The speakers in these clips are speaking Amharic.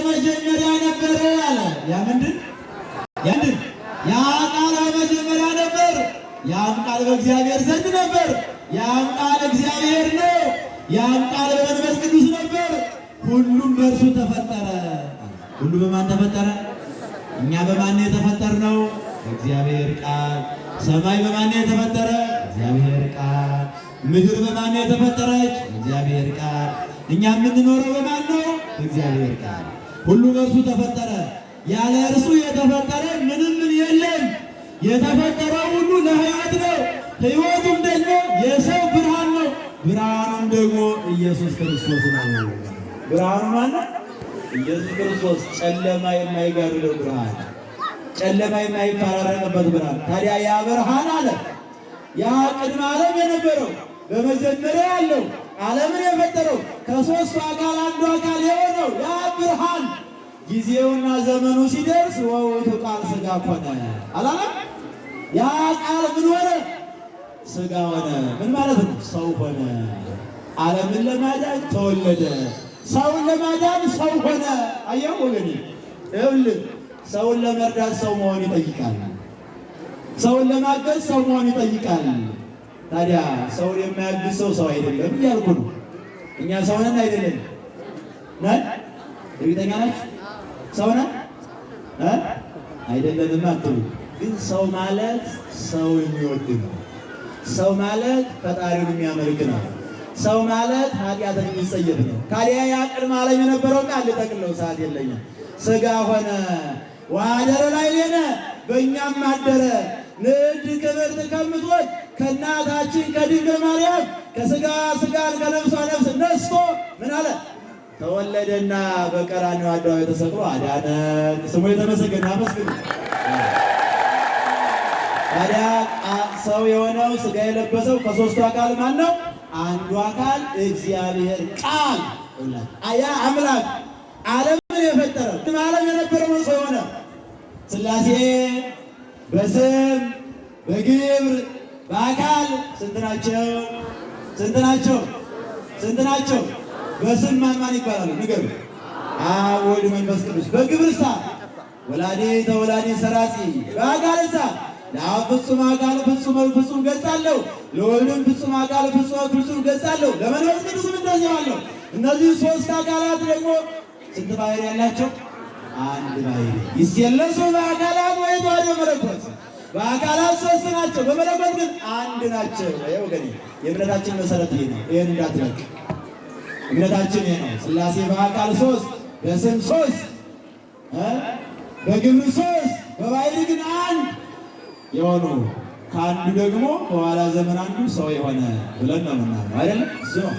መጀመሪያ ነበረ አለ። ያ ምንድን ያ ቃል በመጀመሪያ ነበር፣ ያም ቃል በእግዚአብሔር ዘንድ ነበር፣ ያም ቃል እግዚአብሔር ነው፣ ያም ቃል በመንፈስ ቅዱስ ነበር፣ ሁሉም በእርሱ ተፈጠረ። ሁሉ በማን ተፈጠረ? እኛ በማን የተፈጠርነው? እግዚአብሔር ቃል። ሰማይ በማን የተፈጠረ? እግዚአብሔር ቃል። ምድር በማን የተፈጠረች? እግዚአብሔር ቃል። እኛ የምንኖረው በማን ነው? እግዚአብሔር ቃል። ሁሉ በእርሱ ተፈጠረ። ያለ እርሱ የተፈጠረ ምንም የለም። የተፈጠረው ሁሉ ለሕይወት ነው። ሕይወቱም ደግሞ የሰው ብርሃን ነው። ብርሃኑም ደግሞ ኢየሱስ ክርስቶስ ነው። ብርሃኑ ማለት ኢየሱስ ክርስቶስ፣ ጨለማ የማይጋርደው ብርሃን፣ ጨለማ የማይፈራረቅበት ብርሃን። ታዲያ ያ ብርሃን አለ ያ ቅድመ ዓለም የነበረው በመጀመሪያ ያለው ዓለምን የፈጠረው ከሦስቱ አካል አንዱ አካል የሆነው ያ ብርሃን ጊዜውና ዘመኑ ሲደርስ ወውቱ ቃል ሥጋ ሆነ አላለም? ያ ቃል ምን ሆነ? ሥጋ ሆነ። ምን ማለት ነው? ሰው ሆነ። ዓለምን ለማዳን ተወለደ። ሰውን ለማዳን ሰው ሆነ። አየው ወገኔ፣ ይኸውልህ ሰውን ለመርዳት ሰው መሆን ይጠይቃል። ሰውን ለማገዝ ሰው መሆን ይጠይቃል። ታዲያ ሰውን የማያግዝ ሰው አይደለም እያልኩ ነው። እኛ ሰው ነን አይደለም? ነን? እርግጠኛ ናችሁ? ሰው ነን አይደለንም አትሉ። ግን ሰው ማለት ሰው የሚወድ ነው። ሰው ማለት ፈጣሪውን የሚያመልክ ነው። ሰው ማለት ኃጢአትን የሚጸየፍ ነው። ታዲያ ያ ቅድመ ዓለም የነበረው ቃል ልጠቅልለው ሰዓት የለኝም። ሥጋ ሆነ ወአደረ ላዕሌነ፣ በእኛም አደረ። ንዕድ ክብርት ከምትወድ ከእናታችን ከድንግል ማርያም ከሥጋዋ ሥጋን ከነፍሷ ነፍስ ነስቶ ምን አለ? ተወለደና በቀራንዮ አደባባይ ተሰቅሎ አዳነን። ስሙ የተመሰገነ አመስግኑ። ታዲያ ሰው የሆነው ሥጋ የለበሰው ከሦስቱ አካል ማን ነው? አንዱ አካል እግዚአብሔር ቃል ያ አምላክ ዓለምን የፈጠረ ዓለም የነበረው ሰው የሆነ ሥላሴ በስም በግብር በአካል ስንት ናቸው? ስንት ናቸው? ስንት ናቸው? በስም ማን ይባላሉ? ንገሩ። አብ ወልድ መንፈስ ቅዱስ። በግብርሳ ወላዲ ተወላዲ ሰራጺ። በአካልሳ ለአብ ፍጹም አካል ፍጹም ገጽ አለው፣ ለወልድም ፍጹም አካል ፍጹም ገጽ አለው፣ ለመንፈስ ቅዱስም እንደዚሁ አለው። እነዚህ ሦስት አካላት ደግሞ ስንት ባሕርይ ያላቸው? አንድ ባሕርይ። ይሴለሱ በአካላት ወይተዋሕዶ መለኮት። በአካላት ሦስት ናቸው፣ በመለኮት ግን አንድ ናቸው። ወገኔ የእምነታችን መሰረት ይሄ ነው። ይሄን እንዳትለቅ። እምነታችን ይሄ ነው። ሥላሴ በአካል ሦስት፣ በስም ሦስት፣ በግብር ሦስት፣ በባሕርይ ግን አንድ የሆኑ ከአንዱ ደግሞ በኋላ ዘመን አንዱ ሰው የሆነ ብለን ነው የምናምነው አይደለም? እሱ ነው።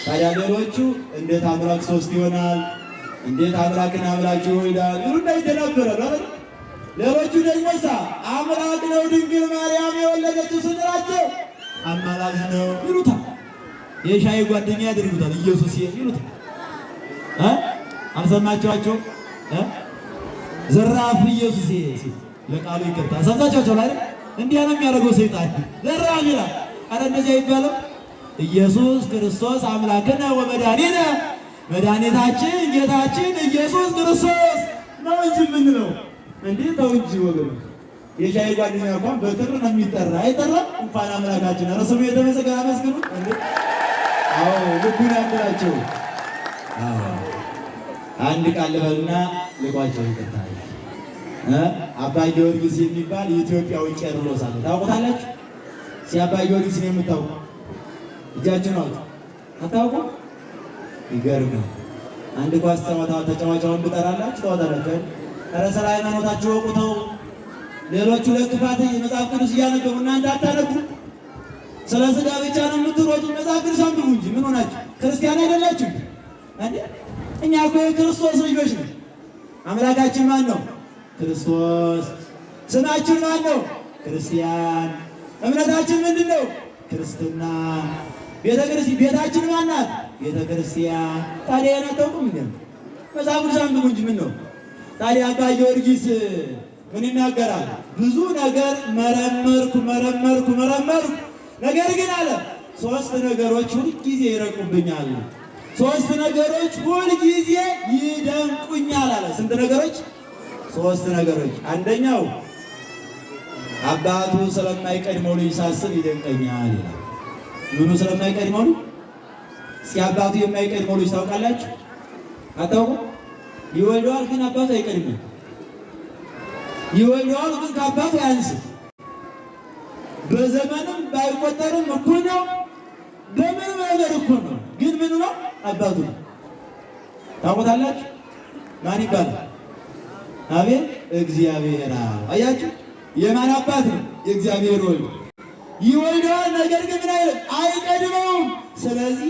ታዲያ ሌሎቹ እንዴት አምላክ ሦስት ይሆናል? እንዴት አምላክን አምላክ ይወልዳል? ይሉ እንዳይደናበረ አይደል? ሌሎቹ ደግሞ አምላክ ነው ድንግል ማርያም የወለደችው ስንላቸው አማላጅ ነው ይሉታል። የሻይ ጓደኛ ያደርጉታል። ኢየሱስ ይሉታል። አልሰማችኋቸው? ዘራፍ ኢየሱስ ለቃሉ ይቅርታ ሰምታችኋቸው አይደል? እንዲህ ነው የሚያደርገው ሰይጣን። ዘራፍ ይላል። አረ እንደዚህ አይባልም። ኢየሱስ ክርስቶስ አምላክነ ወመድኃኒነ፣ መድኃኒታችን ጌታችን ኢየሱስ ክርስቶስ ነው እንጂ የምንለው እንዴ? ተው እንጂ ወገኖች። የሻይ ጓደኛ እንኳን በክር ነው የሚጠራ አይጠራም? እንኳን አምላካችን። ኧረ ስሙ የተመሰገነ አመስግኑ እንዴ! አዎ ልቡን ያድላቸው። አዎ አንድ ቃል ልበልና ልቋቸው ይቀርታል። አባ ጊዮርጊስ የሚባል የኢትዮጵያዊ ቄርሎስ አለ። ታውቁታላችሁ? አባ ጊዮርጊስን የምታውቁ እጃችሁን አውጡ። አታውቁ? ይገርማል። አንድ ኳስ ጨዋታ ተጫዋቻውን ብጠራላችሁ ታወጣላችሁ። ኧረ ስለ ሃይማኖታችሁ ወቁተው። ሌሎቹ ለክፋት መጽሐፍ ቅዱስ እያነበቡ እናንተ አታነቡ። ስለ ሥጋ ብቻ ነው የምትሮጡ። መጽሐፍ ቅዱስ አንብቡ እንጂ ምን ሆናችሁ? ክርስቲያን አይደላችሁ እንዴ? እኛ እኮ የክርስቶስ ልጆች ነን። አምላካችን ማን ነው? ክርስቶስ። ስማችን ማን ነው? ክርስቲያን። እምነታችን ምንድን ነው? ክርስትና። ቤታችን ማን ናት? ቤተ ክርስቲያን። ታዲያ አታውቁም እንዴ? መጽሐፍ ቅዱስ አንብቡ እንጂ ምን ነው? ታዲያ አባ ጊዮርጊስ ምን ይናገራል? ብዙ ነገር መረመርኩ፣ ነገር ግን አለ ሦስት ነገሮች ሁልጊዜ ይረቁብኛል። ሦስት ነገሮች ሁልጊዜ ይደንቁኛል ስንት ነገሮች? ሶስት ነገሮች። አንደኛው አባቱ ስለማይቀድመው ልጅ ሳስብ ይደንቀኛል ይላል። ምኑ ስለማይቀድመው ልጅ? እስኪ አባቱ የማይቀድመው ልጅ ታውቃላችሁ? አታውቁ? ይወልደዋል ግን አባቱ አይቀድምም። ይወልደዋል ግን ከአባቱ አያንስም። በዘመንም ባይቆጠርም እኩል ነው። በምንም ነገር እኩል ነው። ግን ምኑ ነው? አባቱ ነው። ታውቁታላችሁ? ማን ይባላል? አቤት እግዚአብሔር። አያችሁ? የማን አባት ነው? የእግዚአብሔር ወልድ። ይወልደዋል ነገር ግን ምን አይልም? አይቀድመውም። ስለዚህ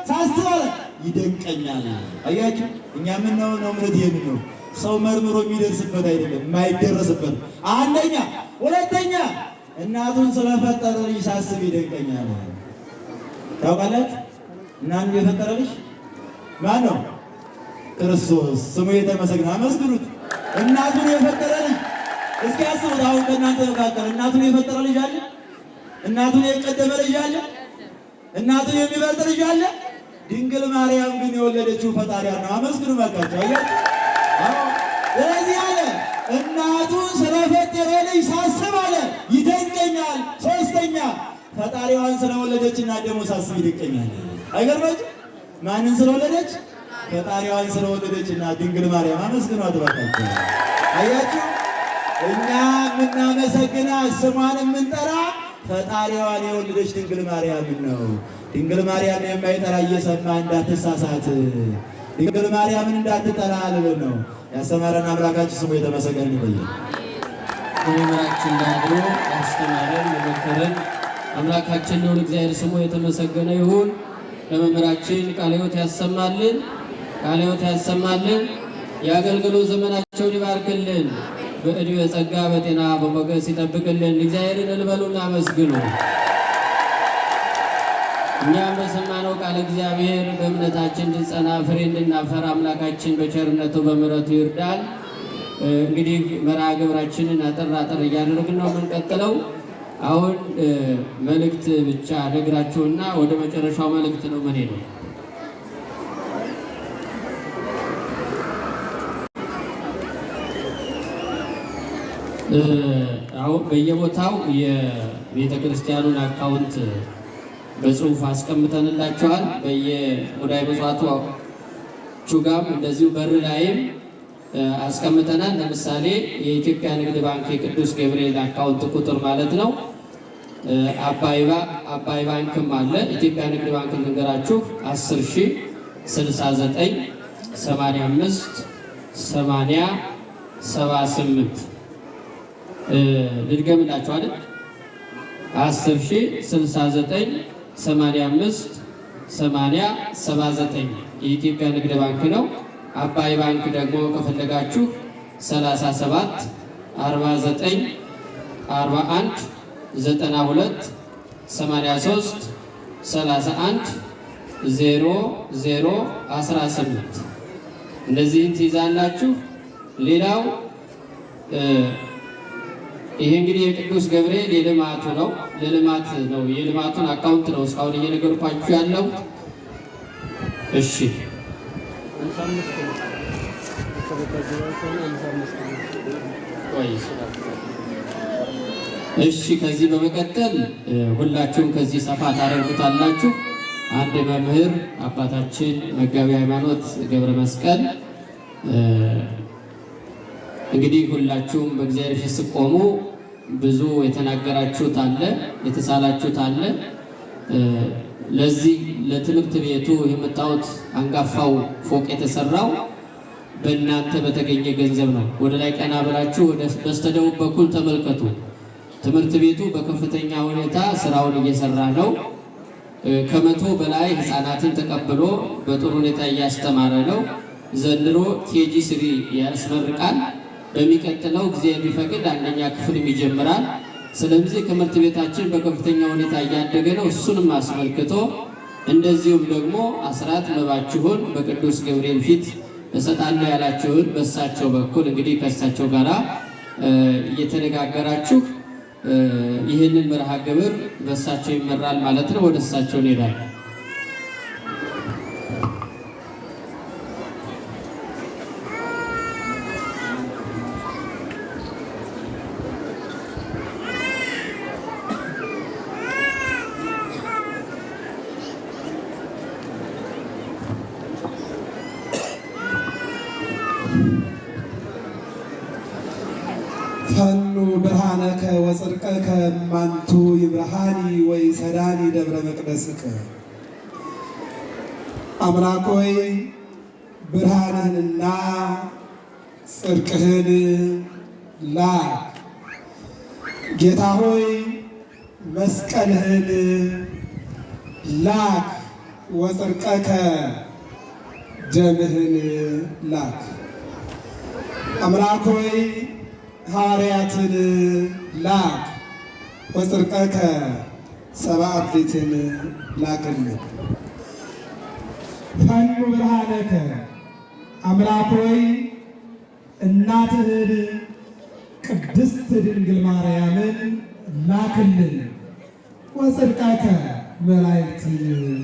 ሳስብ አለ ይደንቀኛል። አያችሁ? እኛ ምን ነው እምነት የምን ነው? ሰው መርምሮ የሚደርስበት አይደለም፣ የማይደረስበት። አንደኛ። ሁለተኛ እናቱን ስለፈጠረ ልጅ ሳስብ ይደንቀኛል። ታውቃላችሁ? እናቱን የፈጠረ ልጅ ማን ነው? ክርስቶስ። ስሙ የተመሰገነ። አመስግኑት። እናቱን የፈጠረ ልጅ። እስኪ አስቡት። አሁን ከእናንተ መካከል እናቱን የፈጠረ ልጅ አለ? እናቱን የቀደመ ልጅ አለ? እናቱን የሚበልጥ ልጅ አለ? ድንግል ማርያም ግን የወለደችው ፈጣሪያ ነው። አመስግኑ ባካችሁ። ስለዚህ አለ እናቱን ስለፈጠረ ልጅ ሳስብ አለ ይደንቀኛል። ሶስተኛ ፈጣሪዋን ስለወለደች እና ደግሞ ሳስብ ይደንቀኛል። አይገርማችሁ? ማንን ስለወለደች? ፈጣሪዋን ስለወለደች እና ድንግል ማርያም። አመስግኗት ባካችሁ። አያችሁ? እኛ የምናመሰግና ስሟን የምንጠራ ፈጣሪዋን የወለደች ድንግል ማርያም ነው። ድንግል ማርያም የማይጠራ እየሰማ እንዳትሳሳት፣ ድንግል ማርያምን እንዳትጠራ ልብል ነው። ያስተማረን አምላካችን ስሙ የተመሰገነ ይሁን። መምህራችን ዳግሮ ያስተማረን የመከረን አምላካችን ነው እግዚአብሔር ስሙ የተመሰገነ ይሁን። ለመምህራችን ቃለ ሕይወት ያሰማልን፣ ቃለ ሕይወት ያሰማልን። የአገልግሎት ዘመናቸውን ይባርክልን። በዕድሜ ጸጋ በጤና በሞገስ ይጠብቅልን። እግዚአብሔርን እልበሉና አመስግኑ። እኛም በሰማነው ቃል እግዚአብሔር በእምነታችን እንድንጸና ፍሬ እንድናፈራ አምላካችን በቸርነቱ በምሕረቱ ይርዳል። እንግዲህ መርሃ ግብራችንን አጠር እያደረግን ነው የምንቀጥለው። አሁን መልእክት ብቻ ነግራችሁና ወደ መጨረሻው መልእክት ነው የምንሄደው። አሁን በየቦታው የቤተ ክርስቲያኑን አካውንት በጽሁፍ አስቀምጠንላችኋል። በየሙዳይ ምጽዋቱ ጋም እንደዚሁ በር ላይም አስቀምጠናል። ለምሳሌ የኢትዮጵያ ንግድ ባንክ የቅዱስ ገብርኤል አካውንት ቁጥር ማለት ነው። አባይ ባንክም አለ። ኢትዮጵያ ንግድ ባንክ ልንገራችሁ 10,069 85 80 78 ልድገምላችሁ አይደል? 10,069 85 80 79 የኢትዮጵያ ንግድ ባንክ ነው። አባይ ባንክ ደግሞ ከፈለጋችሁ 37 49 41 92 83 31 00 18 እንደዚህን ትይዛላችሁ። ሌላው ይሄ እንግዲህ የቅዱስ ገብርኤል የልማቱ ነው። ለልማት ነው፣ የልማቱን አካውንት ነው እስካሁን እየነገርኳችሁ ያለው። እሺ እሺ። ከዚህ በመቀጠል ሁላችሁም ከዚህ ሰፋ ታደርጉታላችሁ። አንድ መምህር አባታችን መጋቢ ሃይማኖት ገብረ መስቀል እንግዲህ ሁላችሁም በእግዚአብሔር ፊት ስትቆሙ ብዙ የተናገራችሁት አለ፣ የተሳላችሁት አለ። ለዚህ ለትምህርት ቤቱ የመጣሁት አንጋፋው ፎቅ የተሰራው በእናንተ በተገኘ ገንዘብ ነው። ወደ ላይ ቀና ብላችሁ ወደ በስተደቡብ በኩል ተመልከቱ። ትምህርት ቤቱ በከፍተኛ ሁኔታ ስራውን እየሰራ ነው። ከመቶ በላይ ህፃናትን ተቀብሎ በጥሩ ሁኔታ እያስተማረ ነው። ዘንድሮ ኬጂ 3 ያስመርቃል። በሚቀጥለው ጊዜ ቢፈቅድ አንደኛ ክፍልም ይጀምራል። ስለዚህ ትምህርት ቤታችን በከፍተኛ ሁኔታ እያደገ ነው። እሱንም አስመልክቶ እንደዚሁም ደግሞ አስራት መባችሁን በቅዱስ ገብርኤል ፊት እሰጣለሁ ያላችሁን በእሳቸው በኩል እንግዲህ ከእሳቸው ጋራ እየተነጋገራችሁ ይህንን መርሃ ግብር በእሳቸው ይመራል ማለት ነው። ወደ እሳቸው እንሄዳለን። ብርሃነከ ወጽድቀከ እማንቱ ይብርሃኒ ወይ ሰዳኒ ደብረ መቅደስከ። አምላክ ሆይ ብርሃንህንና ጽድቅህን ላክ። ጌታ ሆይ መስቀልህን ላክ። ወጽድቀከ ደምህን ላክ። አምላክ ሆይ ሐዋርያትን ላክ። ወጽድቀከ ሰብአ አርድእትን ላክልን። ፈኑ ብርሃነከ አምላክ ሆይ እናትህን ቅድስት ድንግል ማርያምን ላክልን። ወጽድቀከ መላእክትን